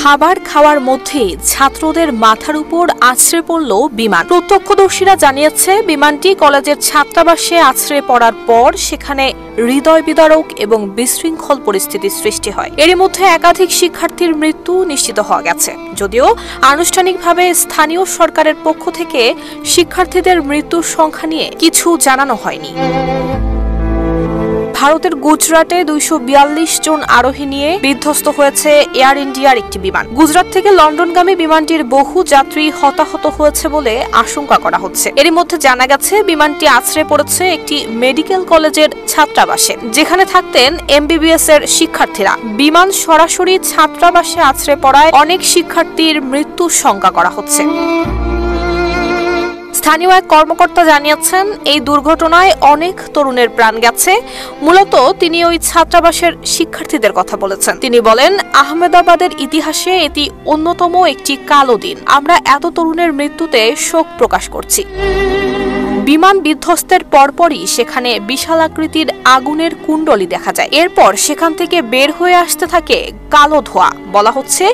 খাবার খাওয়ার মধ্যে ছাত্রদের মাথার উপর আছড়ে পড়ল বিমান। প্রত্যক্ষদর্শীরা জানিয়েছে, বিমানটি কলেজের ছাত্রাবাসে আছড়ে পড়ার পর সেখানে হৃদয় বিদারক এবং বিশৃঙ্খল পরিস্থিতির সৃষ্টি হয়। এর মধ্যে একাধিক শিক্ষার্থীর মৃত্যু নিশ্চিত হওয়া গেছে, যদিও আনুষ্ঠানিকভাবে স্থানীয় সরকারের পক্ষ থেকে শিক্ষার্থীদের মৃত্যুর সংখ্যা নিয়ে কিছু জানানো হয়নি। ভারতের গুজরাটে 242 জন আরোহী নিয়ে বিধ্বস্ত হয়েছে এয়ার ইন্ডিয়ার একটি বিমান। গুজরাট থেকে লন্ডনগামী বিমানটির বহু যাত্রী হতাহত হয়েছে বলে আশঙ্কা করা হচ্ছে। এর মধ্যে জানা গেছে, বিমানটি আছড়ে পড়েছে একটি মেডিকেল কলেজের ছাত্রাবাসে, যেখানে থাকতেন MBBS এর শিক্ষার্থীরা। বিমান সরাসরি ছাত্রাবাসে আছড়ে পড়ায় অনেক শিক্ষার্থীর মৃত্যুর শঙ্কা করা হচ্ছে। স্থানীয় এক কর্মকর্তা জানিয়েছেন, এই দুর্ঘটনায় অনেক তরুণের প্রাণ গেছে। মূলত তিনি ওই ছাত্রাবাসের শিক্ষার্থীদের কথা বলেছেন। তিনি বলেন, আহমেদাবাদের ইতিহাসে এটি অন্যতম একটি কালো দিন। আমরা এত তরুণের মৃত্যুতে শোক প্রকাশ করছি। বিমান বিধ্বস্তের পরপরই সেখানে বিশাল আকৃতির আগুনের কুণ্ডলী দেখা যায়। এরপর সেখান থেকে বের হয়ে আসতে থাকে কালো ধোঁয়া। বলা হচ্ছে,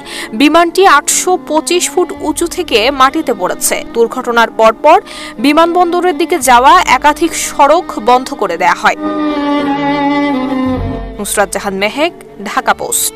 বিমানটি 825 ফুট উঁচু থেকে মাটিতে পড়েছে। দুর্ঘটনার পরপর বিমানবন্দরের দিকে যাওয়া একাধিক সড়ক বন্ধ করে দেয়া হয়। নুসরাত জাহান মেহেক, ঢাকা পোস্ট।